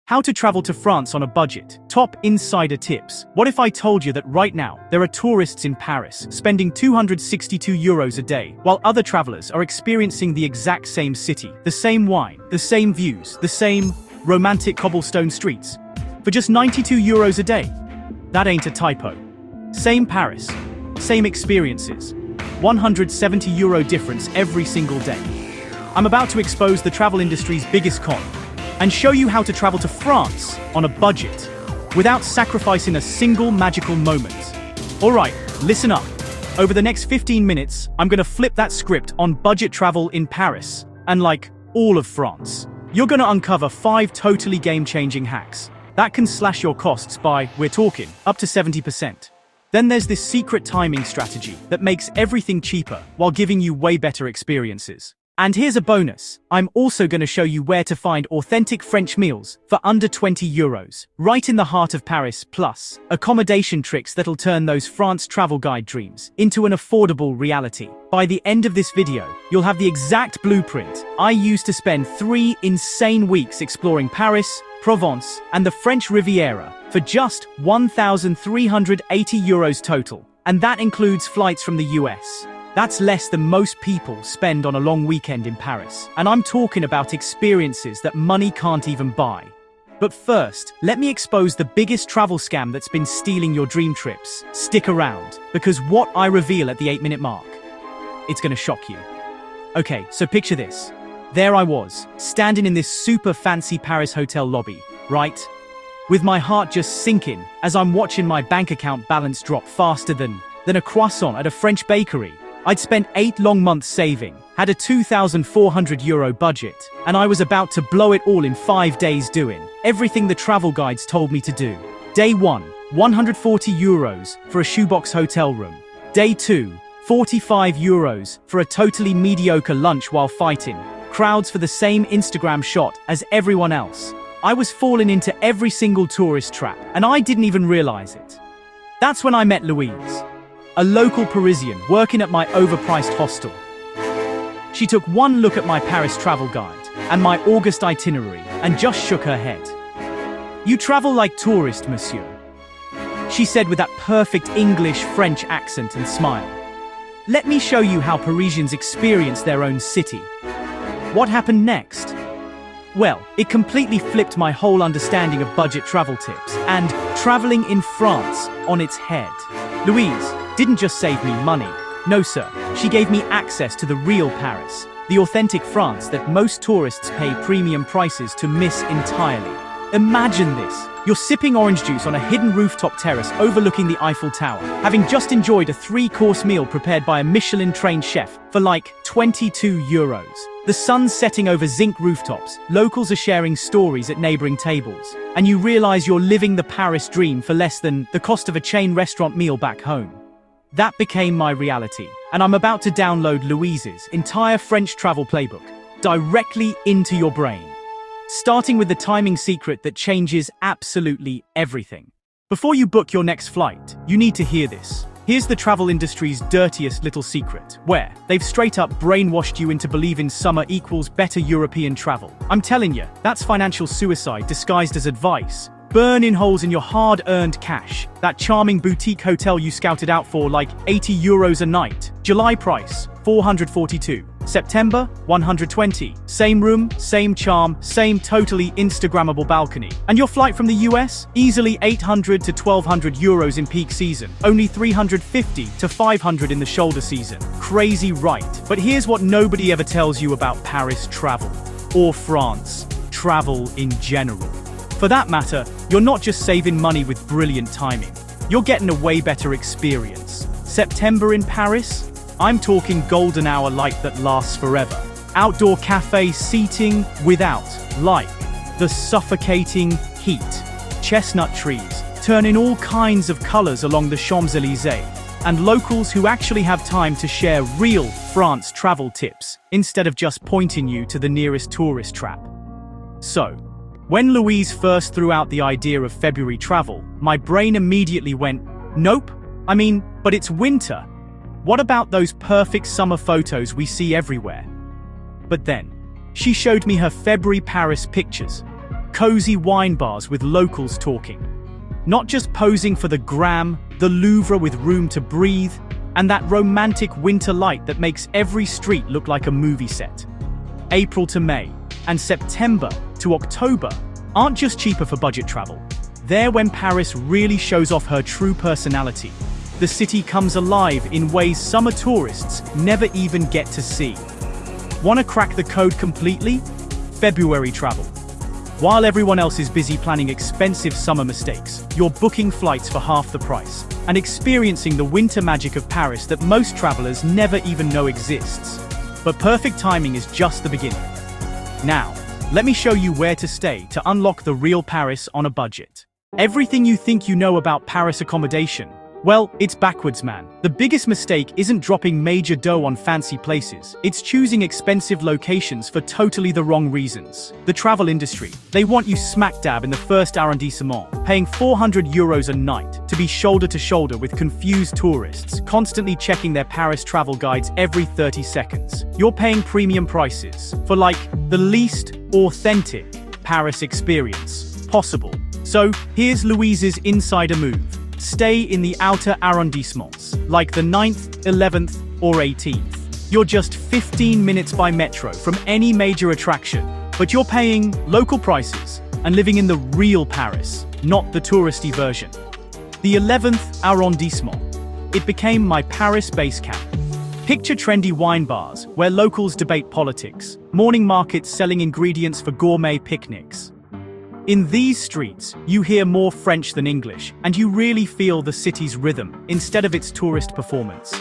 How to travel to France on a budget. Top insider tips. What if I told you that right now, there are tourists in Paris spending €262 a day, while other travelers are experiencing the exact same city, the same wine, the same views, the same romantic cobblestone streets, for just €92 a day? That ain't a typo. Same Paris, same experiences, €170 difference every single day. I'm about to expose the travel industry's biggest con, and show you how to travel to France on a budget without sacrificing a single magical moment. Alright, listen up. Over the next 15 minutes, I'm gonna flip that script on budget travel in Paris and all of France. You're gonna uncover 5 totally game-changing hacks that can slash your costs by, we're talking, up to 70%. Then there's this secret timing strategy that makes everything cheaper while giving you way better experiences. And here's a bonus. I'm also going to show you where to find authentic French meals for under €20, right in the heart of Paris, plus accommodation tricks that'll turn those France travel guide dreams into an affordable reality. By the end of this video, you'll have the exact blueprint I used to spend 3 insane weeks exploring Paris, Provence, and the French Riviera for just €1,380 total. And that includes flights from the US. That's less than most people spend on a long weekend in Paris. And I'm talking about experiences that money can't even buy. But first, let me expose the biggest travel scam that's been stealing your dream trips. Stick around, because what I reveal at the 8-minute mark, it's gonna shock you. Okay, so picture this. There I was, standing in this super fancy Paris hotel lobby, right? With my heart just sinking as I'm watching my bank account balance drop faster than a croissant at a French bakery. I'd spent 8 long months saving, had a €2,400 budget, and I was about to blow it all in 5 days doing everything the travel guides told me to do. Day 1, €140 for a shoebox hotel room. Day 2, €45 for a totally mediocre lunch while fighting crowds for the same Instagram shot as everyone else. I was falling into every single tourist trap, and I didn't even realize it. That's when I met Louise, a local Parisian working at my overpriced hostel. She took one look at my Paris travel guide and my August itinerary and just shook her head. "You travel like tourist, monsieur," she said with that perfect English-French accent and smile. "Let me show you how Parisians experience their own city." What happened next? Well, it completely flipped my whole understanding of budget travel tips and traveling in France on its head. Louise didn't just save me money. No sir, she gave me access to the real Paris, the authentic France that most tourists pay premium prices to miss entirely. Imagine this. You're sipping orange juice on a hidden rooftop terrace overlooking the Eiffel Tower, having just enjoyed a 3-course meal prepared by a Michelin-trained chef for €22. The sun's setting over zinc rooftops, locals are sharing stories at neighboring tables, and you realize you're living the Paris dream for less than the cost of a chain restaurant meal back home. That became my reality, and I'm about to download Louise's entire French travel playbook directly into your brain. Starting with the timing secret that changes absolutely everything. Before you book your next flight, you need to hear this. Here's the travel industry's dirtiest little secret, where they've straight up brainwashed you into believing summer equals better European travel. I'm telling you, that's financial suicide disguised as advice. Burning holes in your hard-earned cash. That charming boutique hotel you scouted out for €80 a night. July price, $442. September, $120. Same room, same charm, same totally Instagrammable balcony. And your flight from the US? Easily €800 to €1,200 in peak season. Only $350 to $500 in the shoulder season. Crazy, right? But here's what nobody ever tells you about Paris travel. Or France travel in general. For that matter, you're not just saving money with brilliant timing. You're getting a way better experience. September in Paris? I'm talking golden hour light that lasts forever. Outdoor cafe seating without, the suffocating heat. Chestnut trees, turning all kinds of colors along the Champs-Élysées. And locals who actually have time to share real France travel tips, instead of just pointing you to the nearest tourist trap. So, when Louise first threw out the idea of February travel, my brain immediately went, nope. But it's winter. What about those perfect summer photos we see everywhere? But then, she showed me her February Paris pictures. cozy wine bars with locals talking. Not just posing for the gram, the Louvre with room to breathe, and that romantic winter light that makes every street look like a movie set. April to May, and September to October aren't just cheaper for budget travel. They're when Paris really shows off her true personality. The city comes alive in ways summer tourists never even get to see. Want to crack the code completely? February travel. While everyone else is busy planning expensive summer mistakes, you're booking flights for half the price and experiencing the winter magic of Paris that most travelers never even know exists. But perfect timing is just the beginning. Now, let me show you where to stay to unlock the real Paris on a budget. Everything you think you know about Paris accommodation, well, it's backwards, man. The biggest mistake isn't dropping major dough on fancy places. It's choosing expensive locations for totally the wrong reasons. The travel industry, they want you smack dab in the first arrondissement, paying €400 a night to be shoulder to shoulder with confused tourists, constantly checking their Paris travel guides every 30 seconds. You're paying premium prices for the least authentic Paris experience possible. So, here's Louise's insider move. Stay in the outer arrondissements, like the 9th, 11th, or 18th. You're just 15 minutes by metro from any major attraction, but you're paying local prices and living in the real Paris, not the touristy version. The 11th arrondissement. It became my Paris base camp. Picture trendy wine bars where locals debate politics, morning markets selling ingredients for gourmet picnics. In these streets, you hear more French than English, and you really feel the city's rhythm instead of its tourist performance.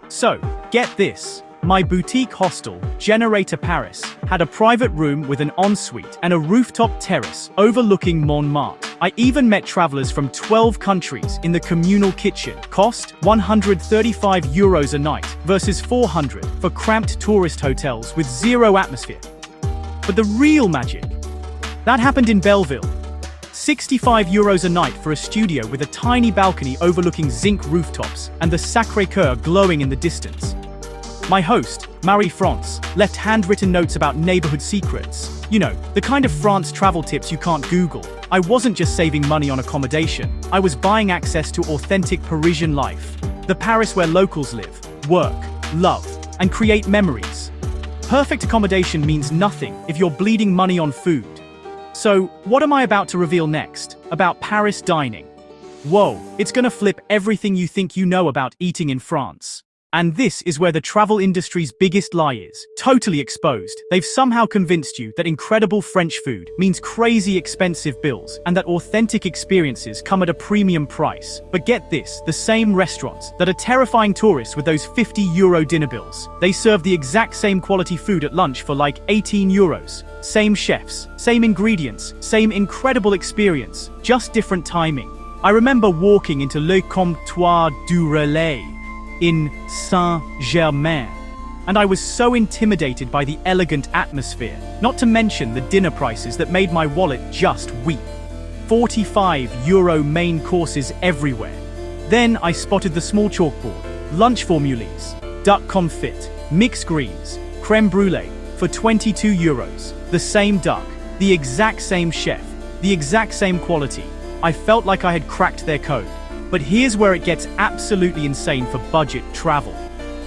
So, get this. My boutique hostel, Generator Paris, had a private room with an ensuite and a rooftop terrace overlooking Montmartre. I even met travelers from 12 countries in the communal kitchen. Cost €135 a night versus $400 for cramped tourist hotels with zero atmosphere. But the real magic, that happened in Belleville. €65 a night for a studio with a tiny balcony overlooking zinc rooftops and the Sacré-Cœur glowing in the distance. My host, Marie-France, left handwritten notes about neighborhood secrets. You know, the kind of France travel tips you can't Google. I wasn't just saving money on accommodation, I was buying access to authentic Parisian life. The Paris where locals live, work, love, and create memories. Perfect accommodation means nothing if you're bleeding money on food. So, what am I about to reveal next? About Paris dining. Whoa, it's gonna flip everything you think you know about eating in France. And this is where the travel industry's biggest lie is. Totally exposed. They've somehow convinced you that incredible French food means crazy expensive bills and that authentic experiences come at a premium price. But get this, the same restaurants that are terrifying tourists with those €50 dinner bills, they serve the exact same quality food at lunch for €18. Same chefs, same ingredients, same incredible experience, just different timing. I remember walking into Le Comptoir du Relais in Saint-Germain, and I was so intimidated by the elegant atmosphere, not to mention the dinner prices that made my wallet just weep. €45 main courses everywhere. Then I spotted the small chalkboard, lunch formules, duck confit, mixed greens, creme brulee, for €22. The same duck, the exact same chef, the exact same quality. I felt like I had cracked their code. But here's where it gets absolutely insane for budget travel.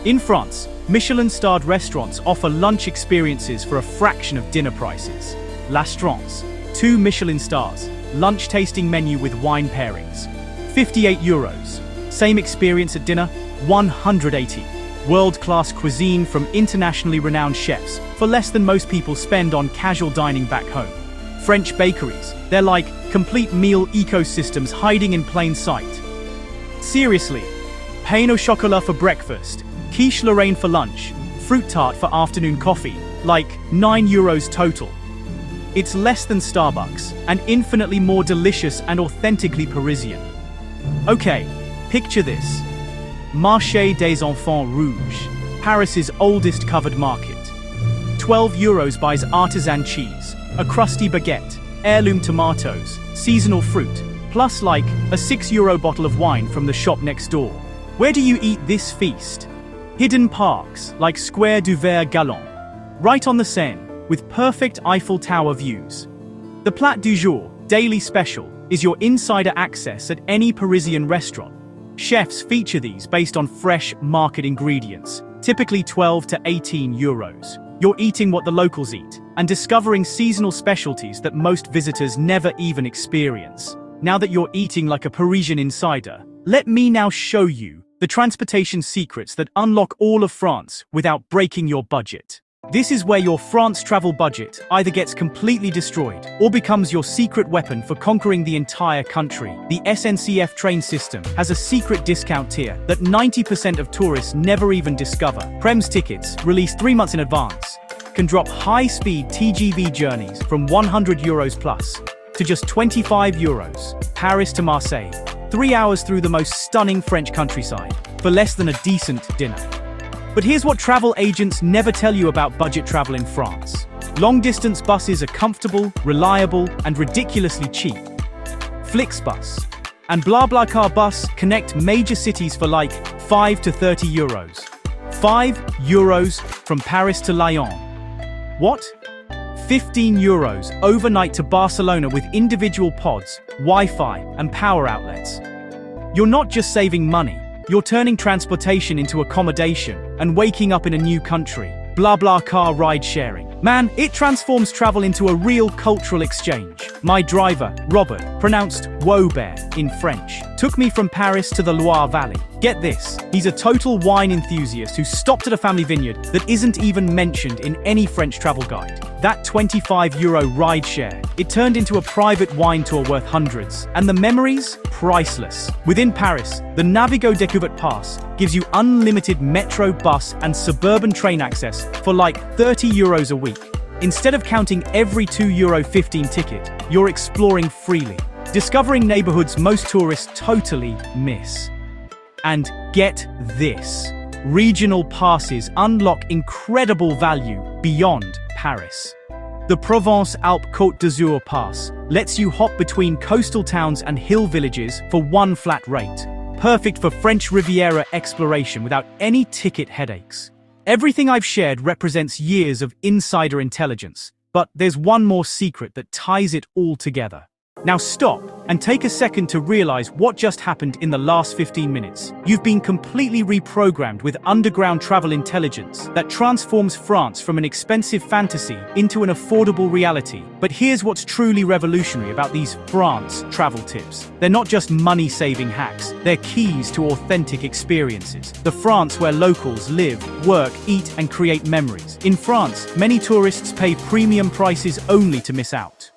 In France, Michelin-Starred Restaurants offer lunch experiences for a fraction of dinner prices. L'Astrance, 2 Michelin stars, lunch tasting menu with wine pairings. €58. Same experience at dinner, €180. World-class cuisine from internationally renowned chefs for less than most people spend on casual dining back home. French bakeries, they're like complete meal ecosystems hiding in plain sight. Seriously, pain au chocolat for breakfast, quiche Lorraine for lunch, fruit tart for afternoon coffee, like €9 total. It's less than Starbucks, and infinitely more delicious and authentically Parisian. Okay, picture this. Marché des Enfants Rouges, Paris's oldest covered market. €12 buys artisan cheese, a crusty baguette, heirloom tomatoes, seasonal fruit, plus like a €6 bottle of wine from the shop next door. Where do you eat this feast? Hidden parks like Square du Vert Galant, right on the Seine, with perfect Eiffel Tower views. The plat du jour, daily special, is your insider access at any Parisian restaurant. Chefs feature these based on fresh market ingredients, typically 12 to 18 euros. You're eating what the locals eat and discovering seasonal specialties that most visitors never even experience. Now that you're eating like a Parisian insider, let me now show you the transportation secrets that unlock all of France without breaking your budget. This is where your France travel budget either gets completely destroyed or becomes your secret weapon for conquering the entire country. The SNCF train system has a secret discount tier that 90% of tourists never even discover. Prem's tickets, released 3 months in advance, can drop high-speed TGV journeys from 100 euros plus to just 25 euros. Paris to Marseille, 3 hours through the most stunning French countryside for less than a decent dinner. But here's what travel agents never tell you about budget travel in France. Long-distance buses are comfortable, reliable, and ridiculously cheap. Fixe bus and BlaBlaCar bus connect major cities for like 5 to 30 euros. 5 euros from Paris to Lyon. What? 15 euros overnight to Barcelona with individual pods, Wi-Fi, and power outlets. You're not just saving money, you're turning transportation into accommodation and waking up in a new country. BlaBlaCar ride sharing. Man, it transforms travel into a real cultural exchange. My driver, Robert, pronounced Wobert in French, took me from Paris to the Loire Valley. Get this, he's a total wine enthusiast who stopped at a family vineyard that isn't even mentioned in any French travel guide. That 25 euro ride share, it turned into a private wine tour worth hundreds. And the memories? Priceless. Within Paris, the Navigo Découverte pass gives you unlimited metro, bus, and suburban train access for like 30 euros a week. Instead of counting every €2.15 ticket, you're exploring freely, discovering neighborhoods most tourists totally miss. And get this, regional passes unlock incredible value beyond Paris. The Provence-Alpes-Côte d'Azur pass lets you hop between coastal towns and hill villages for one flat rate. Perfect for French Riviera exploration without any ticket headaches. Everything I've shared represents years of insider intelligence, but there's one more secret that ties it all together. Now stop and take a second to realize what just happened in the last 15 minutes. You've been completely reprogrammed with underground travel intelligence that transforms France from an expensive fantasy into an affordable reality. But here's what's truly revolutionary about these France travel tips. They're not just money-saving hacks, they're keys to authentic experiences. The France where locals live, work, eat, and create memories. In France, many tourists pay premium prices only to miss out.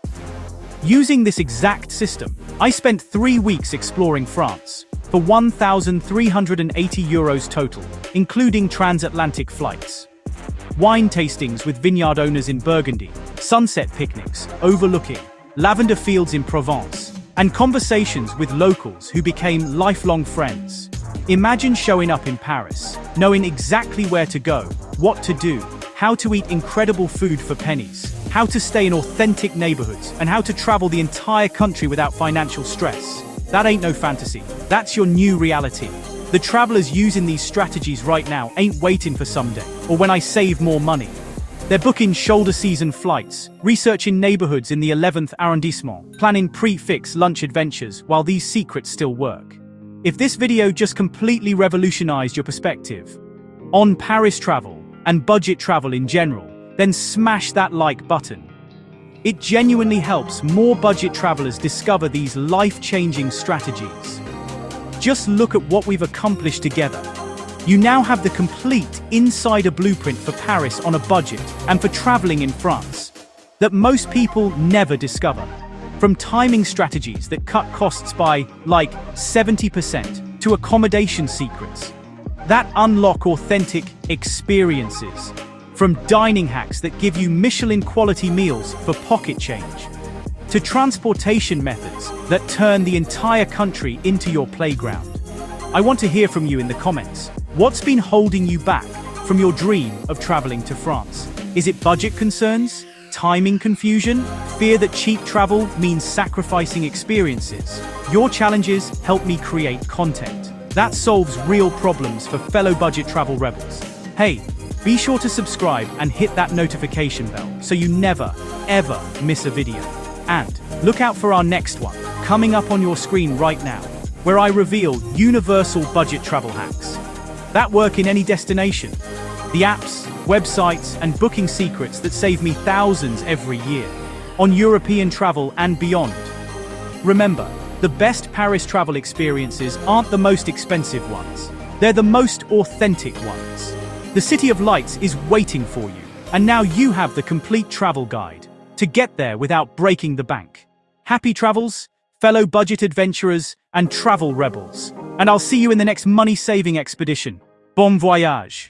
Using this exact system, I spent 3 weeks exploring France for 1,380 euros total, including transatlantic flights. Wine tastings with vineyard owners in Burgundy, sunset picnics overlooking lavender fields in Provence, and conversations with locals who became lifelong friends. Imagine showing up in Paris, knowing exactly where to go, what to do, how to eat incredible food for pennies, how to stay in authentic neighborhoods, and how to travel the entire country without financial stress. That ain't no fantasy. That's your new reality. The travelers using these strategies right now ain't waiting for someday, or when I save more money. They're booking shoulder season flights, researching neighborhoods in the 11th arrondissement, planning Prix lunch adventures while these secrets still work. If this video just completely revolutionized your perspective on Paris travel and budget travel in general, then smash that like button. It genuinely helps more budget travelers discover these life-changing strategies. Just look at what we've accomplished together. You now have the complete insider blueprint for Paris on a budget and for traveling in France that most people never discover. From timing strategies that cut costs by like 70% to accommodation secrets that unlock authentic experiences. From dining hacks that give you Michelin-quality meals for pocket change, to transportation methods that turn the entire country into your playground. I want to hear from you in the comments. What's been holding you back from your dream of traveling to France? Is it budget concerns? Timing confusion? Fear that cheap travel means sacrificing experiences? Your challenges help me create content that solves real problems for fellow budget travel rebels. Hey, be sure to subscribe and hit that notification bell so you never, ever miss a video. And look out for our next one, coming up on your screen right now, where I reveal universal budget travel hacks that work in any destination. The apps, websites, and booking secrets that save me thousands every year on European travel and beyond. Remember, the best Paris travel experiences aren't the most expensive ones. They're the most authentic ones. The City of Lights is waiting for you, and now you have the complete travel guide to get there without breaking the bank. Happy travels, fellow budget adventurers and travel rebels. And I'll see you in the next money-saving expedition. Bon voyage!